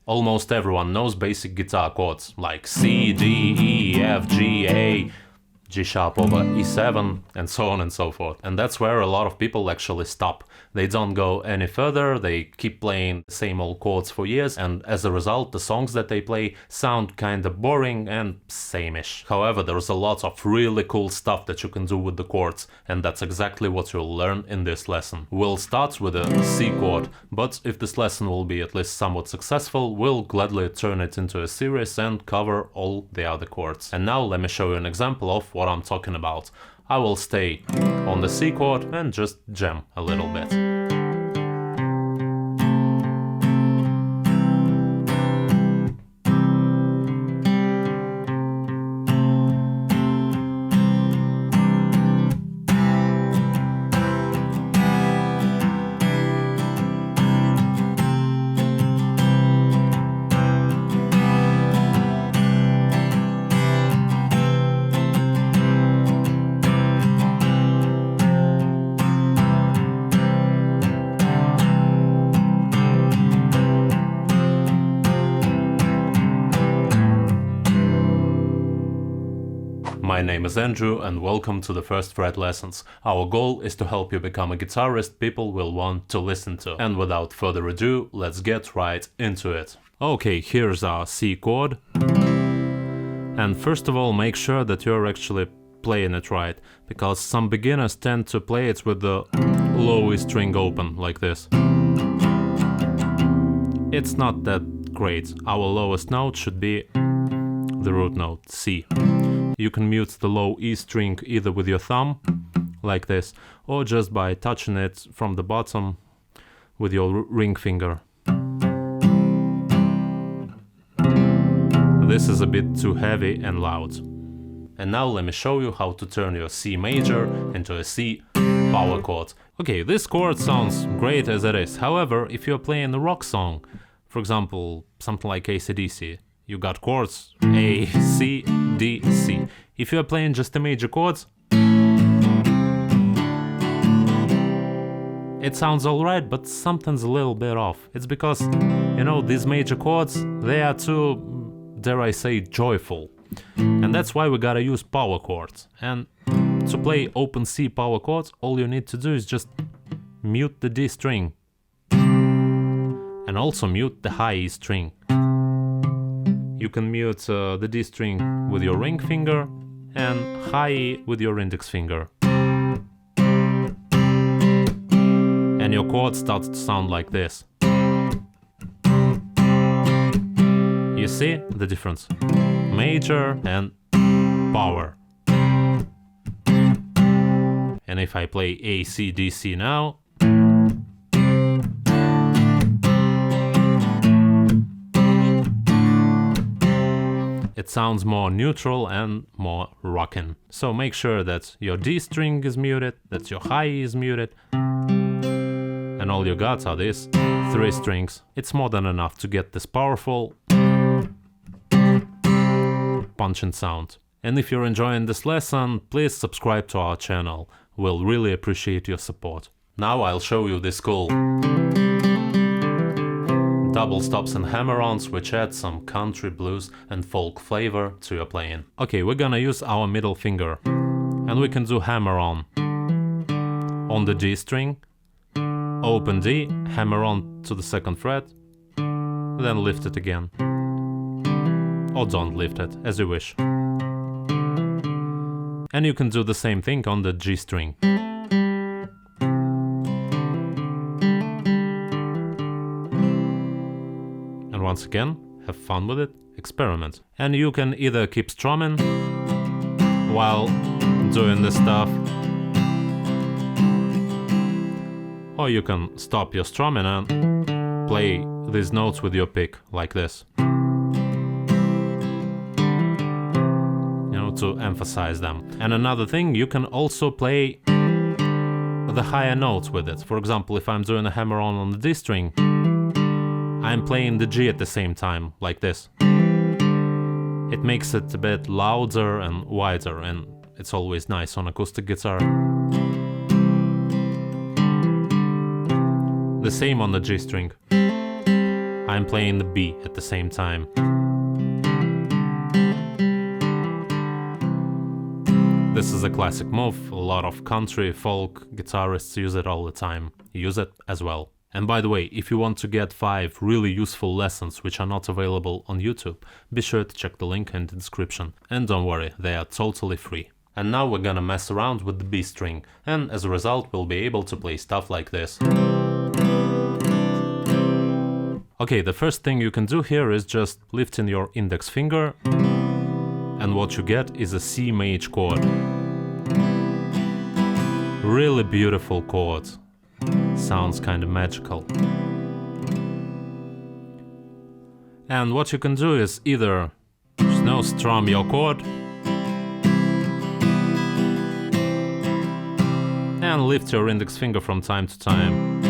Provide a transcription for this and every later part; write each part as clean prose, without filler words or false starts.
Almost everyone knows basic guitar chords like C, D, E, F, G, A, G sharp over E7, and so on and so forth. And that's where a lot of people actually stop. They don't go any further, they keep playing the same old chords for years, and as a result the songs that they play sound kinda boring and sameish. However, there's a lot of really cool stuff that you can do with the chords, and that's exactly what you'll learn in this lesson. We'll start with a C chord, but if this lesson will be at least somewhat successful, we'll gladly turn it into a series and cover all the other chords. And now let me show you an example of what I'm talking about. I will stay on the C chord and just jam a little bit. My name is Andrew and welcome to the First Fret Lessons. Our goal is to help you become a guitarist people will want to listen to. And without further ado, let's get right into it. Okay, here's our C chord. And first of all, make sure that you're actually playing it right, because some beginners tend to play it with the low E string open, like this. It's not that great. Our lowest note should be the root note, C. You can mute the low E string either with your thumb, like this, or just by touching it from the bottom with your ring finger. This is a bit too heavy and loud. And now let me show you how to turn your C major into a C power chord. Okay, this chord sounds great as it is. However, if you're playing a rock song, for example, something like AC/DC, you got chords A, C, D, C. If you're playing just the major chords, it sounds alright, but something's a little bit off. It's because, you know, these major chords, they are too, dare I say, joyful. And that's why we gotta use power chords. And to play open C power chords, all you need to do is just mute the D string. And also mute the high E string. You can mute the D string with your ring finger and high E with your index finger. And your chord starts to sound like this. You see the difference? Major and power. And if I play A, C, D, C now, it sounds more neutral and more rockin'. So make sure that your D string is muted, that your high E is muted, and all you got are these 3 strings. It's more than enough to get this powerful punching sound. And if you're enjoying this lesson, please subscribe to our channel. We'll really appreciate your support. Now I'll show you this cool double stops and hammer-ons, which add some country, blues and folk flavor to your playing. Okay, we're gonna use our middle finger, and we can do hammer-on on the G string, open D, hammer-on to the 2nd fret, then lift it again. Or don't lift it, as you wish. And you can do the same thing on the G string. Once again, have fun with it, experiment. And you can either keep strumming while doing this stuff, or you can stop your strumming and play these notes with your pick, like this. You know, to emphasize them. And another thing, you can also play the higher notes with it. For example, if I'm doing a hammer-on the D string, I'm playing the G at the same time, like this. It makes it a bit louder and wider, and it's always nice on acoustic guitar. The same on the G string. I'm playing the B at the same time. This is a classic move, a lot of country, folk, guitarists use it all the time. Use it as well. And by the way, if you want to get 5 really useful lessons which are not available on YouTube, be sure to check the link in the description. And don't worry, they are totally free. And now we're gonna mess around with the B string, and as a result we'll be able to play stuff like this. Okay, the first thing you can do here is just lifting your index finger, and what you get is a C major chord. Really beautiful chord. Sounds kind of magical. And what you can do is either strum your chord and lift your index finger from time to time.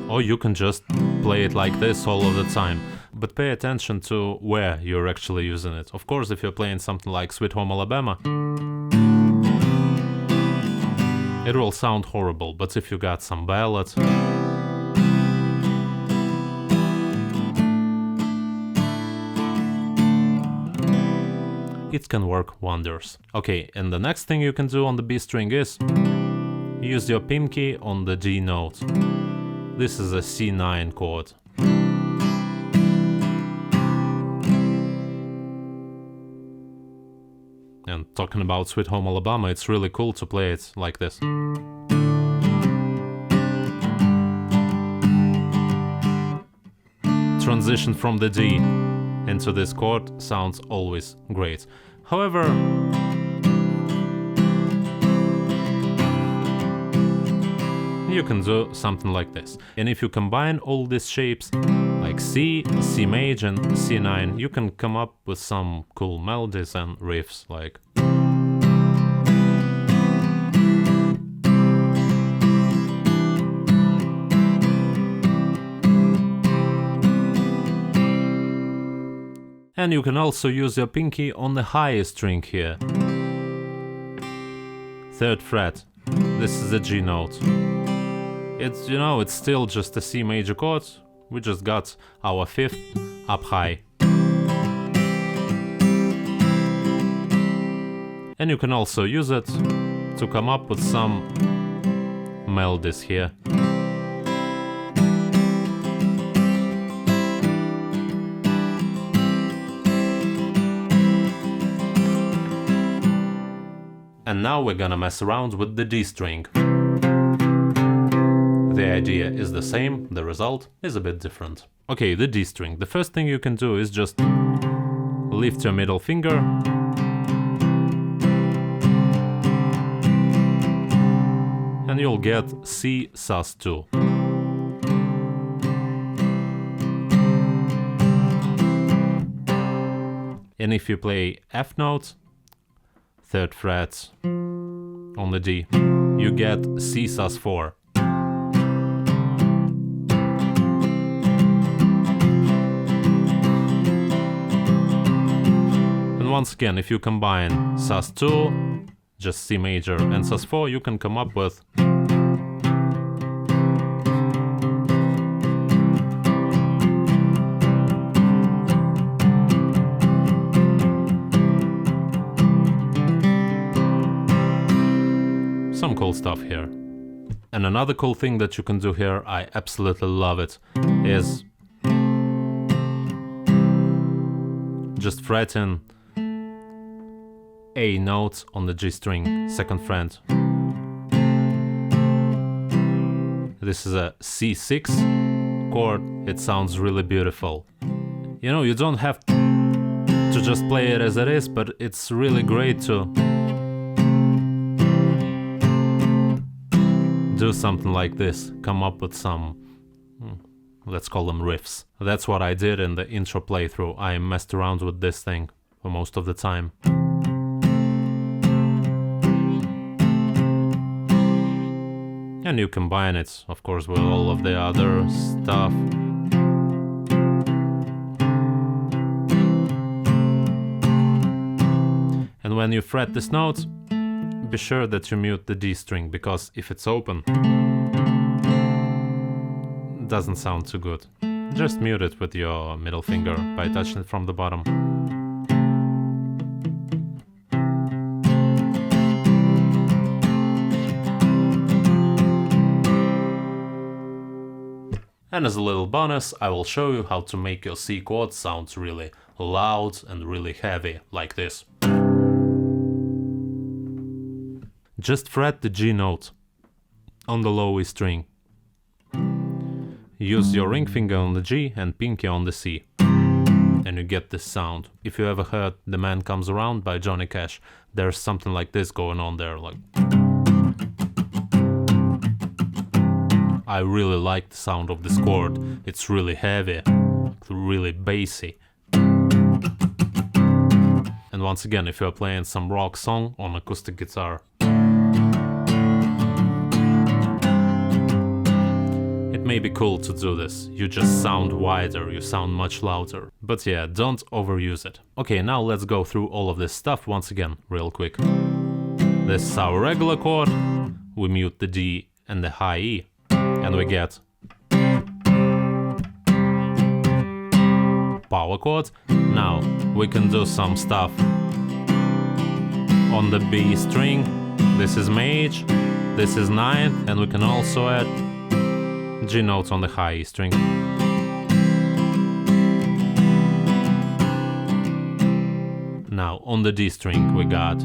Or you can just play it like this all of the time. But pay attention to where you're actually using it. Of course, if you're playing something like Sweet Home Alabama, it will sound horrible, but if you got some ballad, it can work wonders. Okay, and the next thing you can do on the B string is use your pinky on the D note. This is a C9 chord. And talking about Sweet Home Alabama, it's really cool to play it like this. Transition from the D into this chord sounds always great. However, you can do something like this. And if you combine all these shapes, like C, C major and C9, you can come up with some cool melodies and riffs like... And you can also use your pinky on the highest string here. 3rd fret. This is a G note. It's, it's still just a C major chord. We just got our 5th up high. And you can also use it to come up with some melodies here. And now we're gonna mess around with the D string. The idea is the same, the result is a bit different. Okay, the D string. The first thing you can do is just lift your middle finger and you'll get C sus2. And if you play F note, 3rd fret on the D, you get C sus4. And once again, if you combine sus2, just C major, and sus4, you can come up with some cool stuff here. And another cool thing that you can do here, I absolutely love it, is just fretting A note on the G string, 2nd fret. This is a C6 chord, it sounds really beautiful. You don't have to just play it as it is, but it's really great to do something like this, come up with some, let's call them riffs. That's what I did in the intro playthrough. I messed around with this thing for most of the time. And you combine it, of course, with all of the other stuff. And when you fret this note, be sure that you mute the D string, because if it's open, doesn't sound too good. Just mute it with your middle finger by touching it from the bottom. And as a little bonus, I will show you how to make your C chord sound really loud and really heavy, like this. Just fret the G note on the low E string. Use your ring finger on the G and pinky on the C, and you get this sound. If you ever heard The Man Comes Around by Johnny Cash, there's something like this going on there, like... I really like the sound of this chord. It's really heavy, really bassy. And once again, if you're playing some rock song on acoustic guitar, it may be cool to do this. You just sound wider, you sound much louder. But yeah, don't overuse it. Okay, now let's go through all of this stuff once again, real quick. This is our regular chord. We mute the D and the high E, and we get power chord. Now we can do some stuff on the B string. This is major, this is ninth, and we can also add G notes on the high E string. Now on the D string we got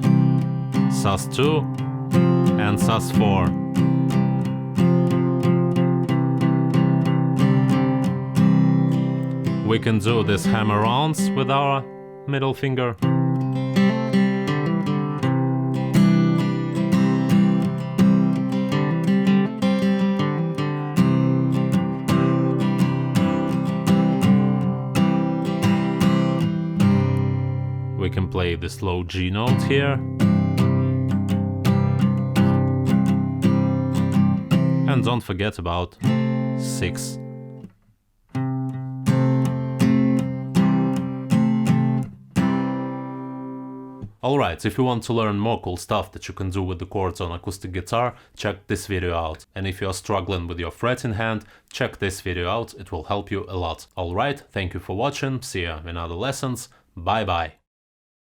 sus2 and sus4. We can do this hammer-ons with our middle finger. We can play this low G note here. And don't forget about 6. Alright, if you want to learn more cool stuff that you can do with the chords on acoustic guitar, check this video out. And if you're struggling with your fretting hand, check this video out, it will help you a lot. Alright, thank you for watching, see you in other lessons, bye bye.